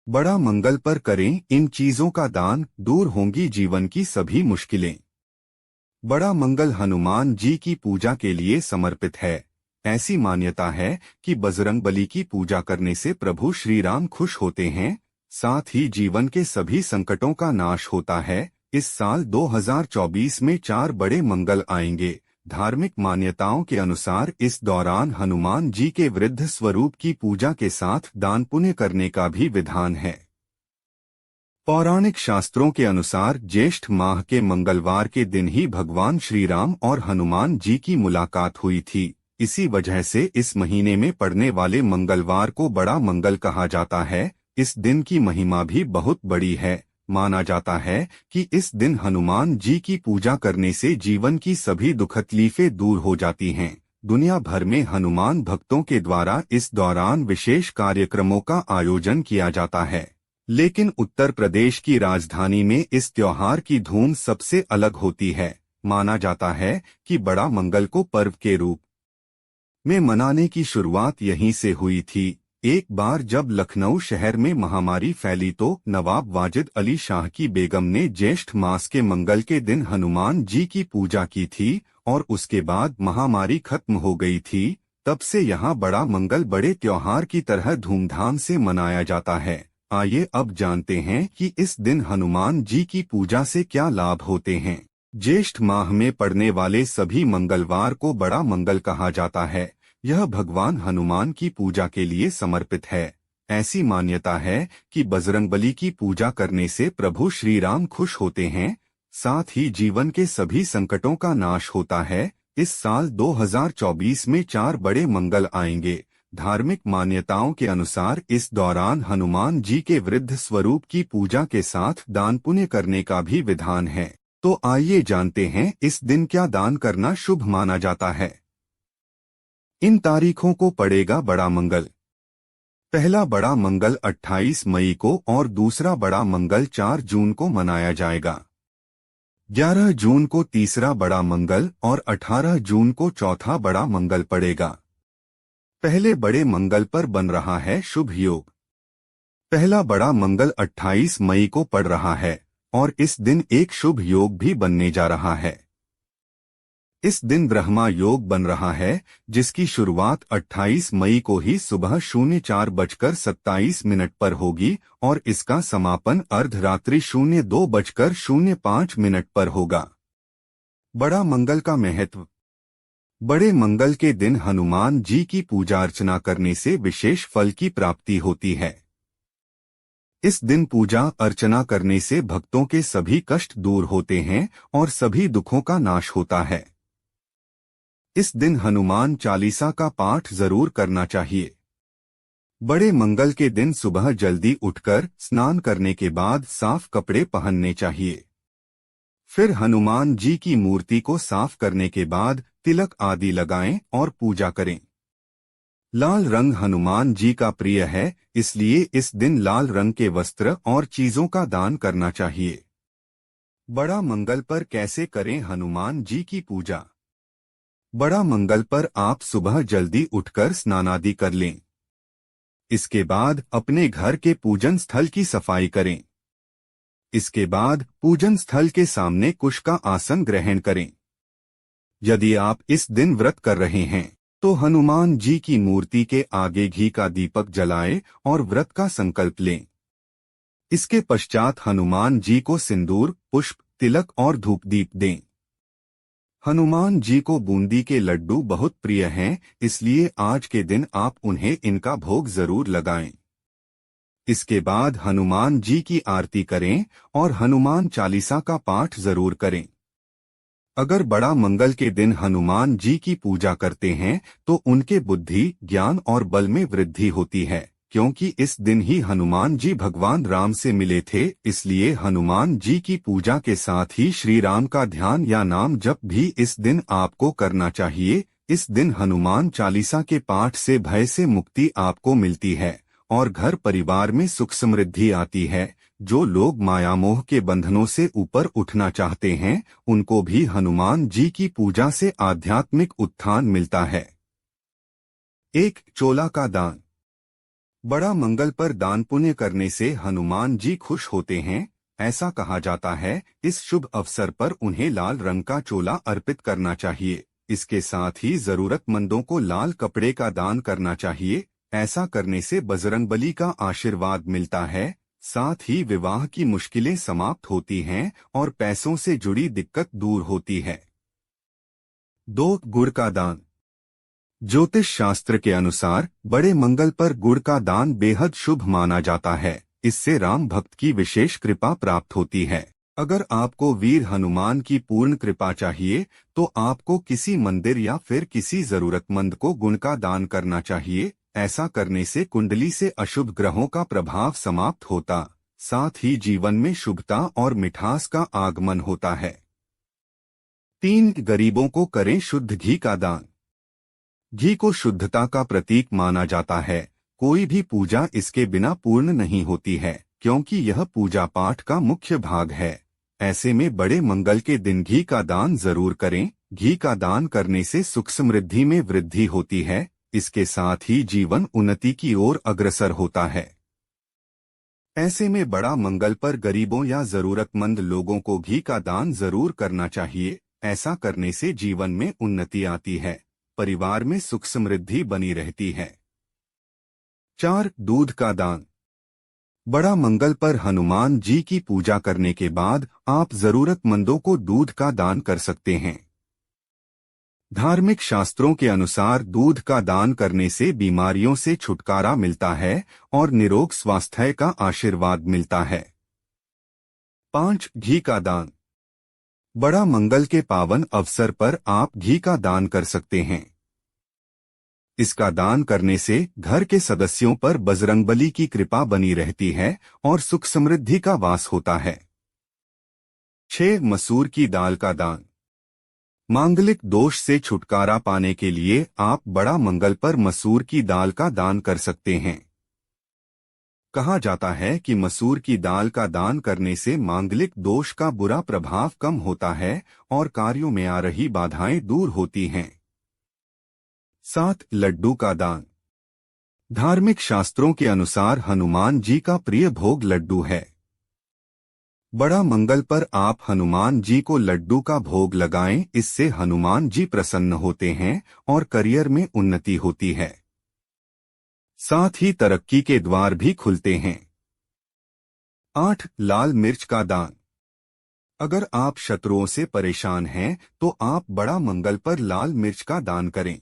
बड़ा मंगल पर करें इन चीजों का दान, दूर होंगी जीवन की सभी मुश्किलें। बड़ा मंगल हनुमान जी की पूजा के लिए समर्पित है। ऐसी मान्यता है कि बजरंगबली की पूजा करने से प्रभु श्री राम खुश होते हैं, साथ ही जीवन के सभी संकटों का नाश होता है। इस साल 2024 में 4 बड़े मंगल आएंगे। धार्मिक मान्यताओं के अनुसार इस दौरान हनुमान जी के वृद्ध स्वरूप की पूजा के साथ दान पुण्य करने का भी विधान है। पौराणिक शास्त्रों के अनुसार ज्येष्ठ माह के मंगलवार के दिन ही भगवान श्री राम और हनुमान जी की मुलाकात हुई थी। इसी वजह से इस महीने में पड़ने वाले मंगलवार को बड़ा मंगल कहा जाता है। इस दिन की महिमा भी बहुत बड़ी है। माना जाता है कि इस दिन हनुमान जी की पूजा करने से जीवन की सभी दुख तकलीफें दूर हो जाती हैं। दुनिया भर में हनुमान भक्तों के द्वारा इस दौरान विशेष कार्यक्रमों का आयोजन किया जाता है। लेकिन उत्तर प्रदेश की राजधानी में इस त्योहार की धूम सबसे अलग होती है। माना जाता है कि बड़ा मंगल को पर्व के रूप में मनाने की शुरुआत यहीं से हुई थी। एक बार जब लखनऊ शहर में महामारी फैली तो नवाब वाजिद अली शाह की बेगम ने ज्येष्ठ मास के मंगल के दिन हनुमान जी की पूजा की थी और उसके बाद महामारी खत्म हो गई थी। तब से यहाँ बड़ा मंगल बड़े त्योहार की तरह धूमधाम से मनाया जाता है। आइए अब जानते हैं कि इस दिन हनुमान जी की पूजा से क्या लाभ होते हैं। ज्येष्ठ माह में पड़ने वाले सभी मंगलवार को बड़ा मंगल कहा जाता है। यह भगवान हनुमान की पूजा के लिए समर्पित है। ऐसी मान्यता है कि बजरंगबली की पूजा करने से प्रभु श्री राम खुश होते हैं, साथ ही जीवन के सभी संकटों का नाश होता है। इस साल 2024 में 4 बड़े मंगल आएंगे। धार्मिक मान्यताओं के अनुसार इस दौरान हनुमान जी के वृद्ध स्वरूप की पूजा के साथ दान पुण्य करने का भी विधान है। तो आइए जानते हैं इस दिन क्या दान करना शुभ माना जाता है। इन तारीखों को पड़ेगा बड़ा मंगल। पहला बड़ा मंगल 28 मई को और दूसरा बड़ा मंगल 4 जून को मनाया जाएगा। 11 जून को तीसरा बड़ा मंगल और 18 जून को चौथा बड़ा मंगल पड़ेगा। पहले बड़े मंगल पर बन रहा है शुभ योग। पहला बड़ा मंगल 28 मई को पड़ रहा है और इस दिन एक शुभ योग भी बनने जा रहा है। इस दिन ब्रह्मा योग बन रहा है, जिसकी शुरुआत 28 मई को ही सुबह 04:27 पर होगी और इसका समापन अर्धरात्रि 02:05 पर होगा। बड़ा मंगल का महत्व। बड़े मंगल के दिन हनुमान जी की पूजा अर्चना करने से विशेष फल की प्राप्ति होती है। इस दिन पूजा अर्चना करने से भक्तों के सभी कष्ट दूर होते हैं और सभी दुखों का नाश होता है। इस दिन हनुमान चालीसा का पाठ जरूर करना चाहिए। बड़े मंगल के दिन सुबह जल्दी उठकर स्नान करने के बाद साफ कपड़े पहनने चाहिए। फिर हनुमान जी की मूर्ति को साफ करने के बाद तिलक आदि लगाएं और पूजा करें। लाल रंग हनुमान जी का प्रिय है, इसलिए इस दिन लाल रंग के वस्त्र और चीजों का दान करना चाहिए। बड़ा मंगल पर कैसे करें हनुमान जी की पूजा। बड़ा मंगल पर आप सुबह जल्दी उठकर स्नानादि कर लें। इसके बाद अपने घर के पूजन स्थल की सफाई करें। इसके बाद पूजन स्थल के सामने कुश का आसन ग्रहण करें। यदि आप इस दिन व्रत कर रहे हैं तो हनुमान जी की मूर्ति के आगे घी का दीपक जलाएं और व्रत का संकल्प लें। इसके पश्चात हनुमान जी को सिंदूर, पुष्प, तिलक और धूप दीप दें। हनुमान जी को बूंदी के लड्डू बहुत प्रिय हैं, इसलिए आज के दिन आप उन्हें इनका भोग जरूर लगाएं। इसके बाद हनुमान जी की आरती करें और हनुमान चालीसा का पाठ जरूर करें। अगर बड़ा मंगल के दिन हनुमान जी की पूजा करते हैं तो उनके बुद्धि, ज्ञान और बल में वृद्धि होती है, क्योंकि इस दिन ही हनुमान जी भगवान राम से मिले थे। इसलिए हनुमान जी की पूजा के साथ ही श्री राम का ध्यान या नाम जप भी इस दिन आपको करना चाहिए। इस दिन हनुमान चालीसा के पाठ से भय से मुक्ति आपको मिलती है और घर परिवार में सुख समृद्धि आती है। जो लोग मायामोह के बंधनों से ऊपर उठना चाहते हैं, उनको भी हनुमान जी की पूजा से आध्यात्मिक उत्थान मिलता है। 1 चोला का दान। बड़ा मंगल पर दान पुण्य करने से हनुमान जी खुश होते हैं। ऐसा कहा जाता है इस शुभ अवसर पर उन्हें लाल रंग का चोला अर्पित करना चाहिए। इसके साथ ही जरूरतमंदों को लाल कपड़े का दान करना चाहिए। ऐसा करने से बजरंगबली का आशीर्वाद मिलता है। साथ ही विवाह की मुश्किलें समाप्त होती हैं और पैसों से जुड़ी दिक्कत दूर होती है। 2. गुड़ का दान। ज्योतिष शास्त्र के अनुसार बड़े मंगल पर गुड़ का दान बेहद शुभ माना जाता है। इससे राम भक्त की विशेष कृपा प्राप्त होती है। अगर आपको वीर हनुमान की पूर्ण कृपा चाहिए तो आपको किसी मंदिर या फिर किसी जरूरतमंद को गुड़ का दान करना चाहिए। ऐसा करने से कुंडली से अशुभ ग्रहों का प्रभाव समाप्त होता, साथ ही जीवन में शुभता और मिठास का आगमन होता है। 3. गरीबों को करें शुद्ध घी का दान। घी को शुद्धता का प्रतीक माना जाता है। कोई भी पूजा इसके बिना पूर्ण नहीं होती है, क्योंकि यह पूजा पाठ का मुख्य भाग है। ऐसे में बड़े मंगल के दिन घी का दान जरूर करें। घी का दान करने से सुख समृद्धि में वृद्धि होती है। इसके साथ ही जीवन उन्नति की ओर अग्रसर होता है। ऐसे में बड़ा मंगल पर गरीबों या जरूरतमंद लोगों को घी का दान जरूर करना चाहिए। ऐसा करने से जीवन में उन्नति आती है, परिवार में सुख समृद्धि बनी रहती है। 4. दूध का दान। बड़ा मंगल पर हनुमान जी की पूजा करने के बाद आप जरूरतमंदों को दूध का दान कर सकते हैं। धार्मिक शास्त्रों के अनुसार दूध का दान करने से बीमारियों से छुटकारा मिलता है और निरोग स्वास्थ्य का आशीर्वाद मिलता है। 5. घी का दान। बड़ा मंगल के पावन अवसर पर आप घी का दान कर सकते हैं। इसका दान करने से घर के सदस्यों पर बजरंगबली की कृपा बनी रहती है और सुख समृद्धि का वास होता है। 6. मसूर की दाल का दान। मांगलिक दोष से छुटकारा पाने के लिए आप बड़ा मंगल पर मसूर की दाल का दान कर सकते हैं। कहा जाता है कि मसूर की दाल का दान करने से मांगलिक दोष का बुरा प्रभाव कम होता है और कार्यों में आ रही बाधाएं दूर होती हैं। 7. लड्डू का दान। धार्मिक शास्त्रों के अनुसार हनुमान जी का प्रिय भोग लड्डू है। बड़ा मंगल पर आप हनुमान जी को लड्डू का भोग लगाएं। इससे हनुमान जी प्रसन्न होते हैं और करियर में उन्नति होती है। साथ ही तरक्की के द्वार भी खुलते हैं। 8. लाल मिर्च का दान। अगर आप शत्रुओं से परेशान हैं तो आप बड़ा मंगल पर लाल मिर्च का दान करें।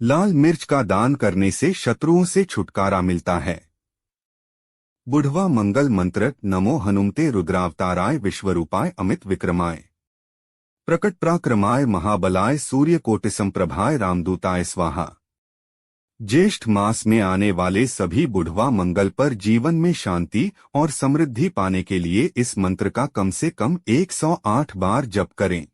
लाल मिर्च का दान करने से शत्रुओं से छुटकारा मिलता है। बुढ़वा मंगल मंत्र। नमो हनुमते रुद्रावताराय विश्वरूपाय अमित विक्रमाय प्रकट पराक्रमाय महाबलाय सूर्यकोटिसंप्रभाय रामदूताय स्वाहा। ज्येष्ठ मास में आने वाले सभी बुढ़वा मंगल पर जीवन में शांति और समृद्धि पाने के लिए इस मंत्र का कम से कम 108 बार जप करें।